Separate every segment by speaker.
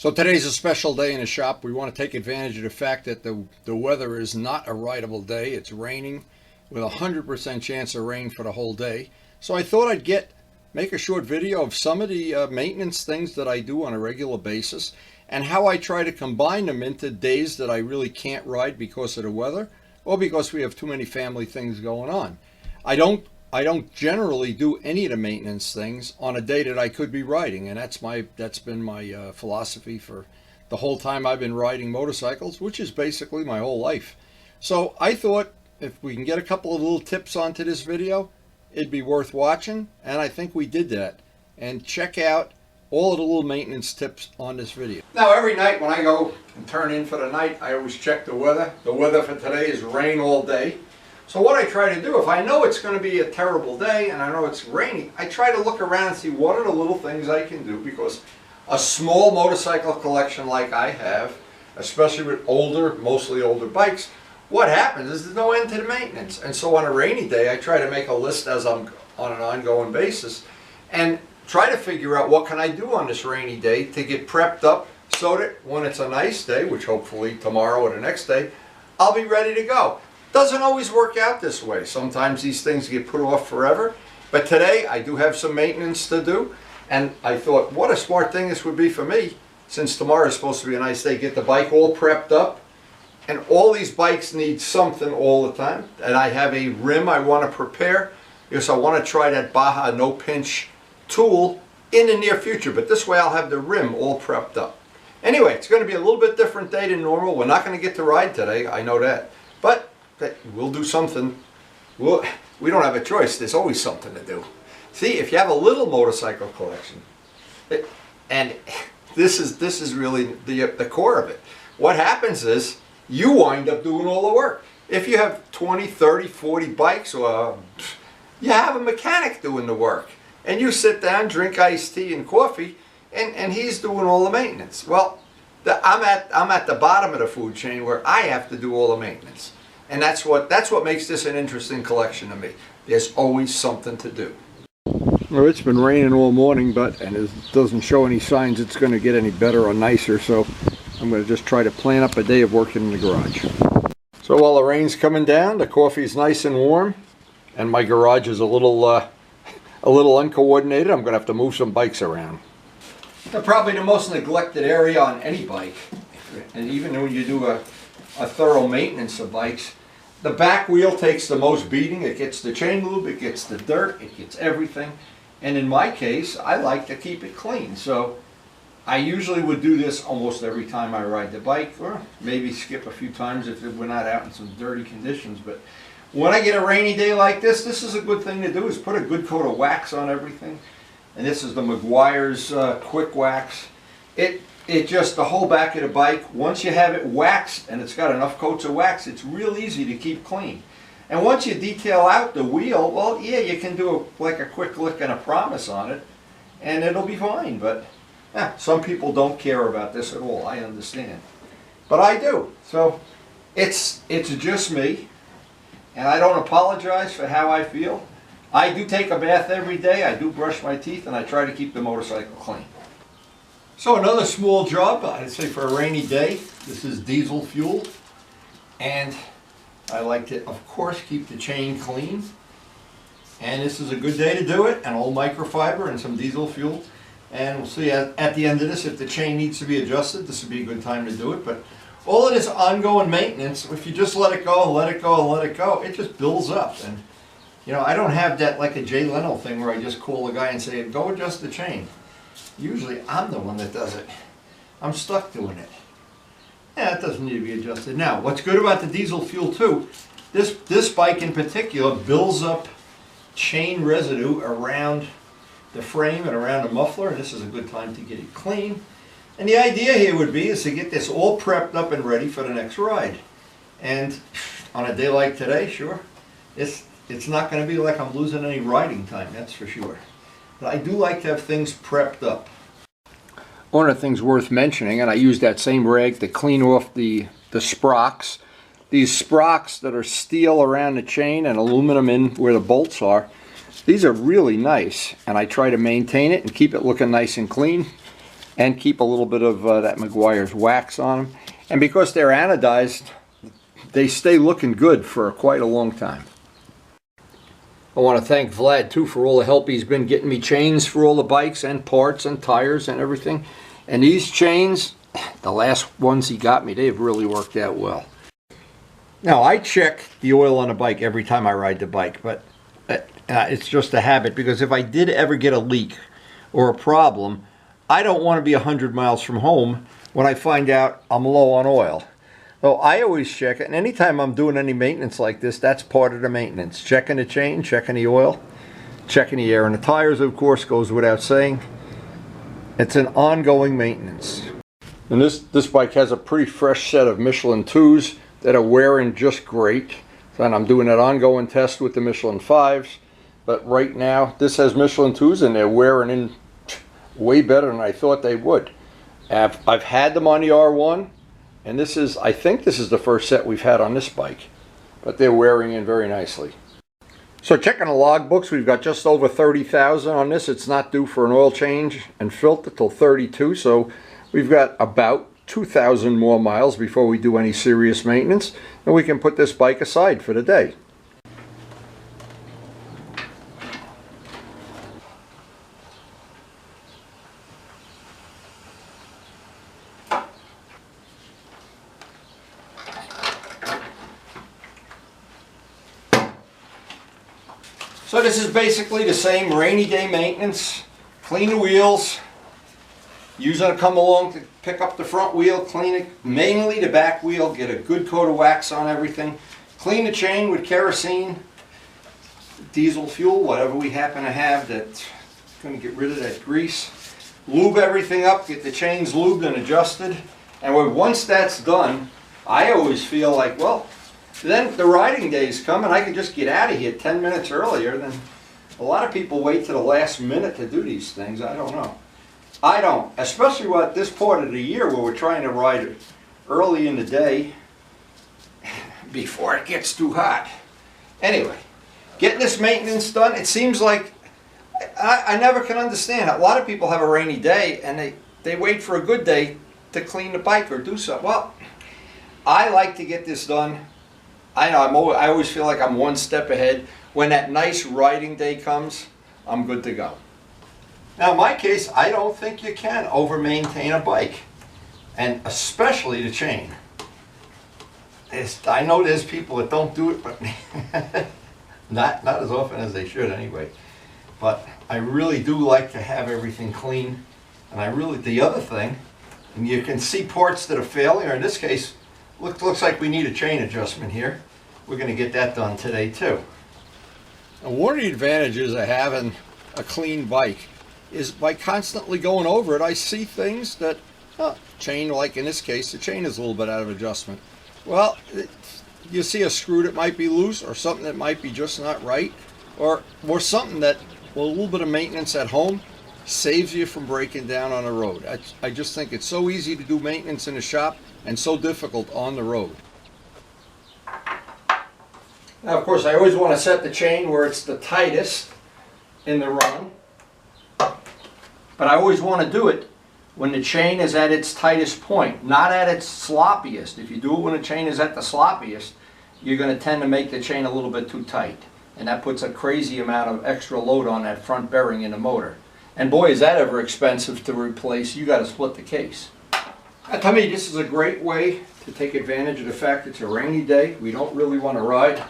Speaker 1: So today's a special day in the shop. We want to take advantage of the fact that the weather is not a rideable day. It's raining with a 100% chance of rain for the whole day. So I thought I'd make a short video of some of the maintenance things that I do on a regular basis and how I try to combine them into days that I really can't ride because of the weather or because we have too many family things going on. I don't generally do any of the maintenance things on a day that I could be riding, and that's been my philosophy for the whole time I've been riding motorcycles, which is basically my whole life. So I thought if we can get a couple of little tips onto this video, it'd be worth watching, and I think we did that. And check out all of the little maintenance tips on this video. Now every night when I go and turn in for the night, I always check the weather. The weather for today is rain all day. So what I try to do, if I know it's going to be a terrible day and I know it's raining, I try to look around and see what are the little things I can do, because a small motorcycle collection like I have, especially with mostly older bikes, what happens is there's no end to the maintenance. And so on a rainy day, I try to make a list as I'm on an ongoing basis and try to figure out what can I do on this rainy day to get prepped up so that when it's a nice day, which hopefully tomorrow or the next day, I'll be ready to go. Doesn't always work out this way. Sometimes these things get put off forever. But today I do have some maintenance to do. And I thought, what a smart thing this would be for me, since tomorrow is supposed to be a nice day, get the bike all prepped up. And all these bikes need something all the time. And I have a rim I want to prepare because I want to try that Baja no pinch tool in the near future. But this way I'll have the rim all prepped up. Anyway, it's going to be a little bit different day than normal. We're not going to get to ride today, I know that. But we'll do something. We don't have a choice. There's always something to do. See, if you have a little motorcycle collection, and this is really the core of it. What happens is you wind up doing all the work. If you have 20, 30, 40 bikes, or you have a mechanic doing the work, and you sit down, drink iced tea and coffee, and he's doing all the maintenance. Well, I'm at the bottom of the food chain where I have to do all the maintenance. And that's what makes this an interesting collection to me. There's always something to do. Well, it's been raining all morning, and it doesn't show any signs it's going to get any better or nicer, so I'm going to just try to plan up a day of working in the garage. So while the rain's coming down, the coffee's nice and warm, and my garage is a little uncoordinated. I'm going to have to move some bikes around. Probably the most neglected area on any bike, and even when you do a thorough maintenance of bikes, the back wheel takes the most beating. It gets the chain lube, it gets the dirt, it gets everything. And in my case, I like to keep it clean. So I usually would do this almost every time I ride the bike, or maybe skip a few times if we're not out in some dirty conditions. But when I get a rainy day like this is a good thing to do, is put a good coat of wax on everything. And this is the Meguiar's Quick Wax. It just, the whole back of the bike, once you have it waxed and it's got enough coats of wax, it's real easy to keep clean. And once you detail out the wheel, well, yeah, you can do like a quick lick and a promise on it, and it'll be fine. But some people don't care about this at all, I understand. But I do. So it's just me, and I don't apologize for how I feel. I do take a bath every day, I do brush my teeth, and I try to keep the motorcycle clean. So another small job, I'd say for a rainy day. This is diesel fuel, and I like to, of course, keep the chain clean. And this is a good day to do it, an old microfiber and some diesel fuel. And we'll see at the end of this if the chain needs to be adjusted. This would be a good time to do it. But all of this ongoing maintenance, if you just let it go and let it go and let it go, it just builds up. And you know, I don't have that like a Jay Leno thing where I just call the guy and say, go adjust the chain. Usually I'm the one that does it. I'm stuck doing it. Yeah, it doesn't need to be adjusted. Now, what's good about the diesel fuel too, this bike in particular builds up chain residue around the frame and around the muffler, and this is a good time to get it clean. And the idea here would be is to get this all prepped up and ready for the next ride. And on a day like today, sure, it's not going to be like I'm losing any riding time, that's for sure. But I do like to have things prepped up. One of the things worth mentioning, and I use that same rag to clean off the sprocks. These sprocks that are steel around the chain and aluminum in where the bolts are, these are really nice, and I try to maintain it and keep it looking nice and clean. and keep a little bit of that Meguiar's wax on them. And because they're anodized, they stay looking good for quite a long time. I want to thank Vlad too for all the help he's been getting me chains for all the bikes and parts and tires and everything. And these chains, the last ones he got me, they've really worked out well. Now I check the oil on the bike every time I ride the bike, but it's just a habit, because if I did ever get a leak or a problem, I don't want to be 100 miles from home when I find out I'm low on oil. So I always check it, and anytime I'm doing any maintenance like this, that's part of the maintenance. Checking the chain, checking the oil, checking the air and the tires, of course, goes without saying. It's an ongoing maintenance. And this bike has a pretty fresh set of Michelin 2s that are wearing just great. And I'm doing an ongoing test with the Michelin 5s. But right now, this has Michelin 2s and they're wearing in way better than I thought they would. I've had them on the R1. And this is, I think this is the first set we've had on this bike, but they're wearing in very nicely. So checking the log books, we've got just over 30,000 on this. It's not due for an oil change and filter till 32, so we've got about 2,000 more miles before we do any serious maintenance, and we can put this bike aside for the day. So this is basically the same rainy day maintenance. Clean the wheels, use it to come along to pick up the front wheel, clean it, mainly the back wheel, get a good coat of wax on everything. Clean the chain with kerosene, diesel fuel, whatever we happen to have that's going to get rid of that grease. Lube everything up, get the chains lubed and adjusted. And once that's done, I always feel like, well, then the riding days come and I can just get out of here 10 minutes earlier. Than a lot of people wait to the last minute to do these things. I don't know. I don't, especially at this part of the year where we're trying to ride early in the day before it gets too hot. Anyway, getting this maintenance done, it seems like I never can understand. A lot of people have a rainy day and they wait for a good day to clean the bike or do something. Well, I like to get this done. I know I always feel like I'm one step ahead. When that nice riding day comes, I'm good to go. Now in my case, I don't think you can over-maintain a bike, and especially the chain. I know there's people that don't do it, but not as often as they should anyway. But I really do like to have everything clean, and the other thing, and you can see parts that are failing, or in this case, looks like we need a chain adjustment here. We're going to get that done today too. And one of the advantages of having a clean bike is by constantly going over it, I see things that, chain, like in this case, the chain is a little bit out of adjustment. Well, you see a screw that might be loose, or something that might be just not right, or something that, well, a little bit of maintenance at home saves you from breaking down on the road. I just think it's so easy to do maintenance in the shop and so difficult on the road. Now, of course, I always want to set the chain where it's the tightest in the run, but I always want to do it when the chain is at its tightest point, not at its sloppiest. If you do it when the chain is at the sloppiest, you're going to tend to make the chain a little bit too tight, and that puts a crazy amount of extra load on that front bearing in the motor. And boy, is that ever expensive to replace. You got to split the case. To me, this is a great way to take advantage of the fact it's a rainy day. We don't really want to ride.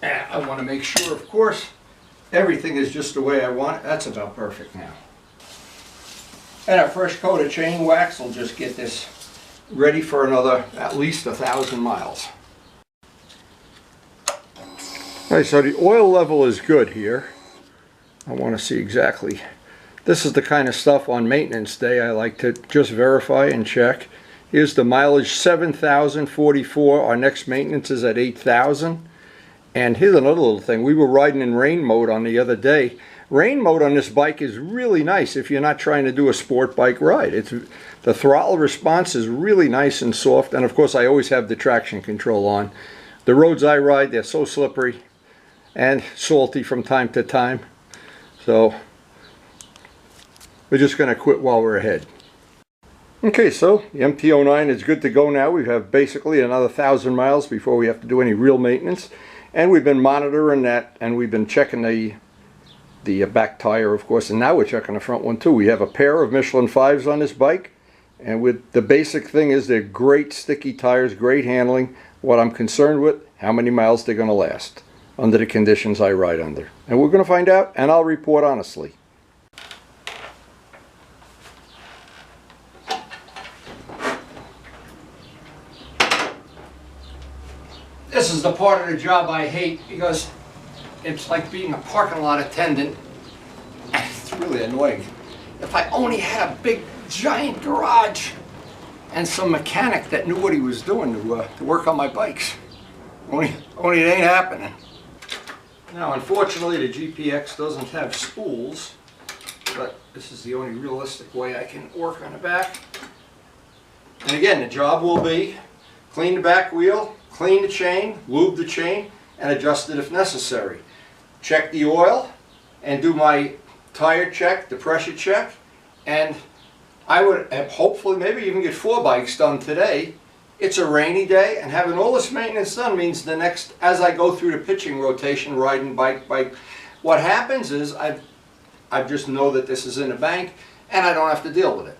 Speaker 1: And I want to make sure, of course, everything is just the way I want it. That's about perfect now. And a fresh coat of chain wax will just get this ready for another at least 1,000 miles. All right, so the oil level is good here. I want to see exactly. This is the kind of stuff on maintenance day I like to just verify and check. Here's the mileage, 7,044. Our next maintenance is at 8,000. And here's another little thing. We were riding in rain mode on the other day. Rain mode on this bike is really nice if you're not trying to do a sport bike ride. The throttle response is really nice and soft. And of course, I always have the traction control on. The roads I ride, they're so slippery and salty from time to time. So we're just going to quit while we're ahead. Okay, so the MT-09 is good to go now. We have basically another 1,000 miles before we have to do any real maintenance. And we've been monitoring that, and we've been checking the back tire, of course, and now we're checking the front one too. We have a pair of Michelin 5s on this bike, and with the basic thing is they're great sticky tires, great handling. What I'm concerned with, how many miles they're going to last under the conditions I ride under. And we're going to find out, and I'll report honestly. This is the part of the job I hate because it's like being a parking lot attendant. It's really annoying. If I only had a big giant garage and some mechanic that knew what he was doing to work on my bikes. Only it ain't happening. Now unfortunately the GPX doesn't have spools, but this is the only realistic way I can work on the back. And again, the job will be clean the back wheel, clean the chain, lube the chain, and adjust it if necessary. Check the oil and do my tire check, the pressure check, and I would hopefully maybe even get 4 bikes done today. It's a rainy day, and having all this maintenance done means the next, as I go through the pitching rotation, riding bike, what happens is I just know that this is in the bank and I don't have to deal with it.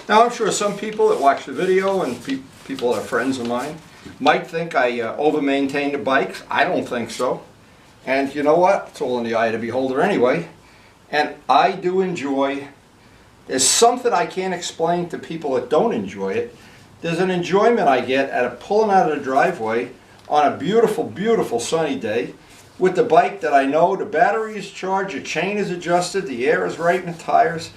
Speaker 1: Now I'm sure some people that watch the video and people that are friends of mine might think I over-maintain the bikes. I don't think so. And you know what? It's all in the eye of the beholder anyway. And I do enjoy, there's something I can't explain to people that don't enjoy it. There's an enjoyment I get out of pulling out of the driveway on a beautiful, beautiful sunny day with the bike that I know the battery is charged, the chain is adjusted, the air is right in the tires,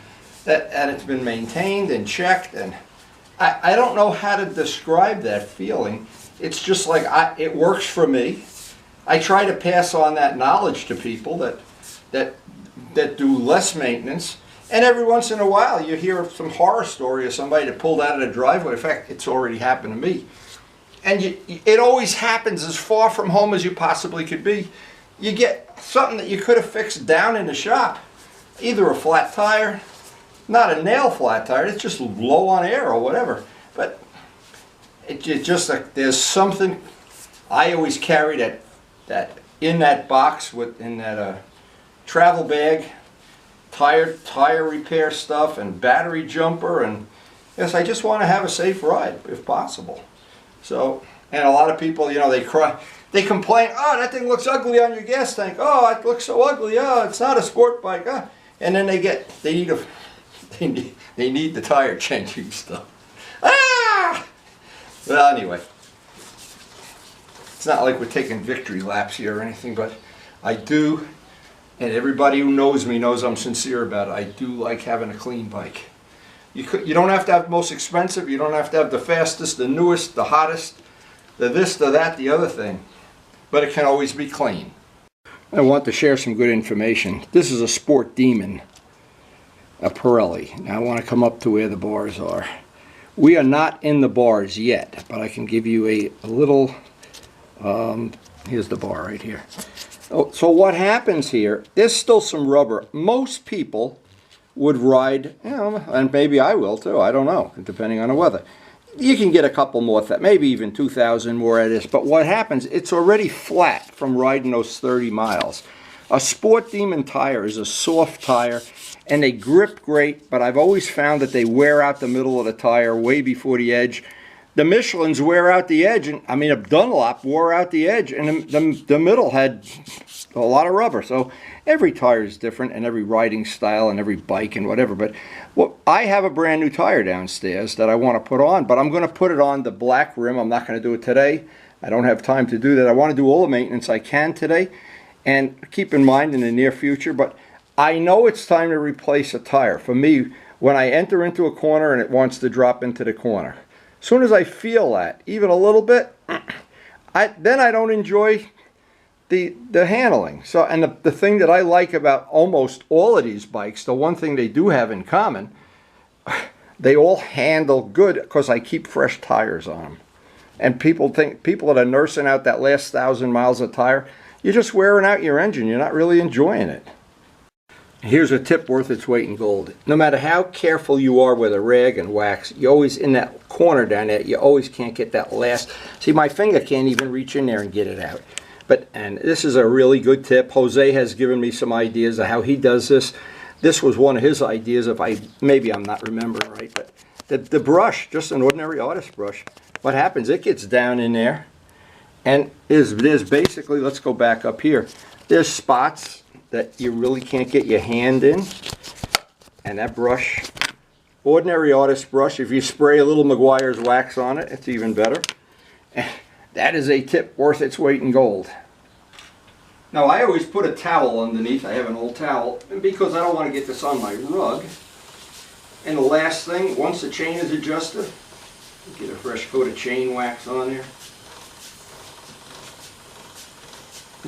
Speaker 1: and it's been maintained and checked. And I don't know how to describe that feeling. It's just like it works for me. I try to pass on that knowledge to people that do less maintenance. And every once in a while you hear some horror story of somebody that pulled out of the driveway. In fact, it's already happened to me. And it always happens as far from home as you possibly could be. You get something that you could have fixed down in the shop. Either a flat tire, not a nail flat tire, it's just low on air or whatever. But it just like there's something. I always carry that in that box in that travel bag, tire repair stuff and battery jumper, and yes, I just want to have a safe ride if possible. So, and a lot of people, you know, they complain, oh, that thing looks ugly on your gas tank, oh, it looks so ugly, oh, it's not a sport bike, oh. And then they need the tire changing stuff. Ah! Well, anyway, it's not like we're taking victory laps here or anything, but I do, and everybody who knows me knows I'm sincere about it, I do like having a clean bike. You don't have to have the most expensive, you don't have to have the fastest, the newest, the hottest, the this, the that, the other thing, but it can always be clean. I want to share some good information. This is a Sport Demon, a Pirelli. Now I want to come up to where the bars are. We are not in the bars yet, but I can give you a little, here's the bar right here. Oh, so what happens here, there's still some rubber. Most people would ride, you know, and maybe I will too, I don't know, depending on the weather. You can get a couple more, maybe even 2,000 more at this, but what happens, it's already flat from riding those 30 miles. A Sport Demon tire is a soft tire, and they grip great, but I've always found that they wear out the middle of the tire way before the edge. The Michelins wear out the edge, and I mean a Dunlop wore out the edge, and the middle had a lot of rubber. So every tire is different, and every riding style, and every bike, and whatever. But I have a brand new tire downstairs that I want to put on, but I'm going to put it on the black rim. I'm not going to do it today. I don't have time to do that. I want to do all the maintenance I can today, and keep in mind in the near future. But I know it's time to replace a tire. For me, when I enter into a corner and it wants to drop into the corner, as soon as I feel that, even a little bit, then I don't enjoy the handling. So, and the thing that I like about almost all of these bikes, the one thing they do have in common, they all handle good because I keep fresh tires on them. And people that are nursing out that last 1,000 miles of tire, you're just wearing out your engine. You're not really enjoying it. Here's a tip worth its weight in gold. No matter how careful you are with a rag and wax, you always, in that corner down there, you always can't get that last. See, my finger can't even reach in there and get it out. And this is a really good tip. Jose has given me some ideas of how he does this. This was one of his ideas, maybe I'm not remembering right, but the brush, just an ordinary artist brush, what happens, it gets down in there, and there's basically, let's go back up here, there's spots that you really can't get your hand in, and that brush, ordinary artist brush, if you spray a little McGuire's wax on it, it's even better. And that is a tip worth its weight in gold. Now I always put a towel underneath. I have an old towel because I don't want to get this on my rug. And the last thing, once the chain is adjusted, get a fresh coat of chain wax on there.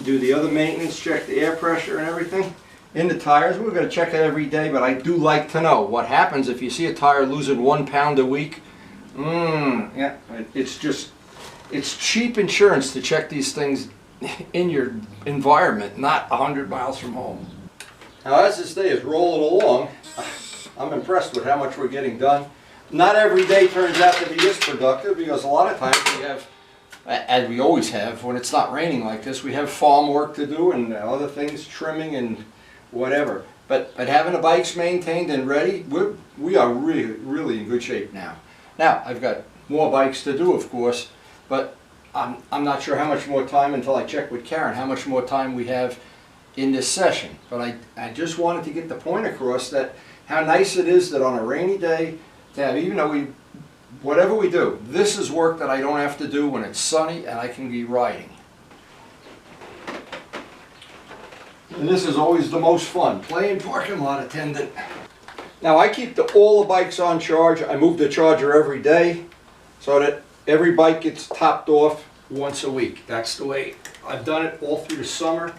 Speaker 1: Do the other maintenance, check the air pressure and everything. In the tires, we're going to check it every day, but I do like to know what happens if you see a tire losing 1 pound a week. Yeah, it's cheap insurance to check these things in your environment, not 100 miles from home. Now as this day is rolling along, I'm impressed with how much we're getting done. Not every day turns out to be this productive, because a lot of times we have, as we always have, when it's not raining like this, we have farm work to do and other things, trimming and whatever. But having the bikes maintained and ready, we are really in good shape now. Now, I've got more bikes to do, of course, but I'm not sure how much more time, until I check with Karen, how much more time we have in this session. But I just wanted to get the point across that how nice it is that on a rainy day to have, even though whatever we do, this is work that I don't have to do when it's sunny and I can be riding. And this is always the most fun, playing parking lot attendant. Now I keep all the bikes on charge. I move the charger every day so that every bike gets topped off once a week. That's the way I've done it all through the summer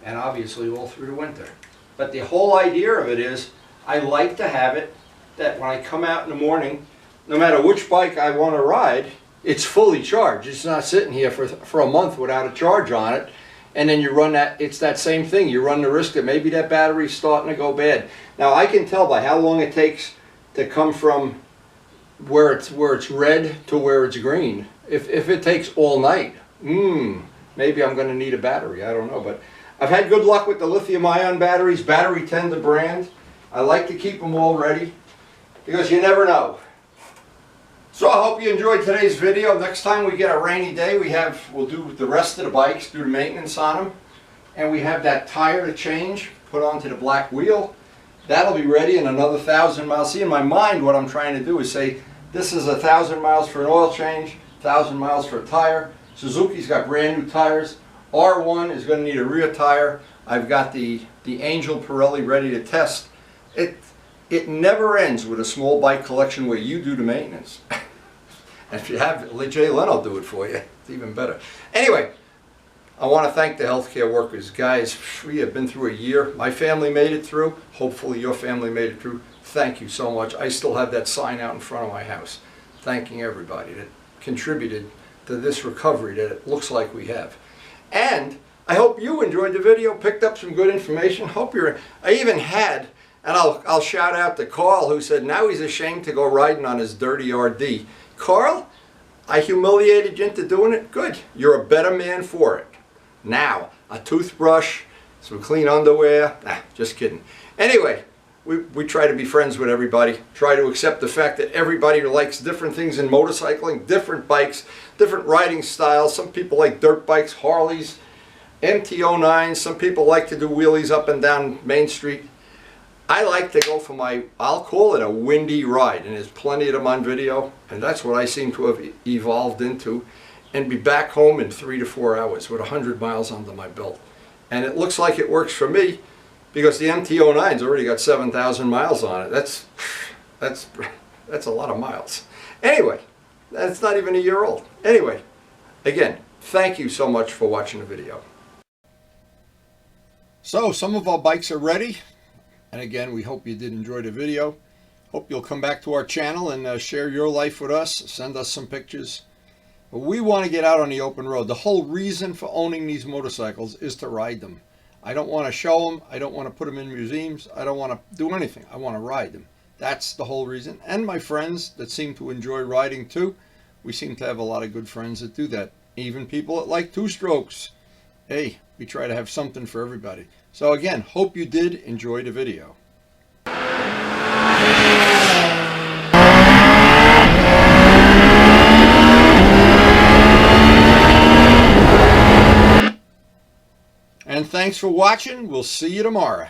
Speaker 1: and obviously all through the winter. But the whole idea of it is I like to have it that when I come out in the morning, no matter which bike I want to ride, it's fully charged. It's not sitting here for a month without a charge on it. And then you run that, it's that same thing. You run the risk that maybe that battery's starting to go bad. Now I can tell by how long it takes to come from where it's red to where it's green. If it takes all night, maybe I'm going to need a battery. I don't know, but I've had good luck with the lithium-ion batteries. Battery 10 the brand. I like to keep them all ready because you never know. So I hope you enjoyed today's video. Next time we get a rainy day, we'll do the rest of the bikes, do the maintenance on them, and we have that tire to change, put onto the black wheel. That'll be ready in another 1,000 miles. See, in my mind, what I'm trying to do is say, this is 1,000 miles for an oil change, 1,000 miles for a tire. Suzuki's got brand new tires. R1 is going to need a rear tire. I've got the Angel Pirelli ready to test. It never ends with a small bike collection where you do the maintenance. And if you have Jay Leno do it for you, it's even better. Anyway, I want to thank the healthcare workers. Guys, we have been through a year. My family made it through. Hopefully your family made it through. Thank you so much. I still have that sign out in front of my house thanking everybody that contributed to this recovery that it looks like we have. And I hope you enjoyed the video, picked up some good information. I even had, and I'll shout out to Carl, who said now he's ashamed to go riding on his dirty RD. Carl, I humiliated you into doing it? Good. You're a better man for it. Now, a toothbrush, some clean underwear. Just kidding. Anyway, we try to be friends with everybody. Try to accept the fact that everybody likes different things in motorcycling, different bikes, different riding styles. Some people like dirt bikes, Harleys, MT-09s. Some people like to do wheelies up and down Main Street. I like to go for I'll call it a windy ride, and there's plenty of them on video, and that's what I seem to have evolved into, and be back home in 3 to 4 hours with 100 miles under my belt. And it looks like it works for me because the MT-09's already got 7,000 miles on it. That's a lot of miles. Anyway, that's not even a year old. Anyway, again, thank you so much for watching the video. So some of our bikes are ready. And again, we hope you did enjoy the video. Hope you'll come back to our channel and share your life with us. Send us some pictures. But we want to get out on the open road. The whole reason for owning these motorcycles is to ride them. I don't want to show them. I don't want to put them in museums. I don't want to do anything. I want to ride them. That's the whole reason. And my friends that seem to enjoy riding too. We seem to have a lot of good friends that do that. Even people that like two-strokes. Hey, we try to have something for everybody. So again, hope you did enjoy the video. And thanks for watching. We'll see you tomorrow.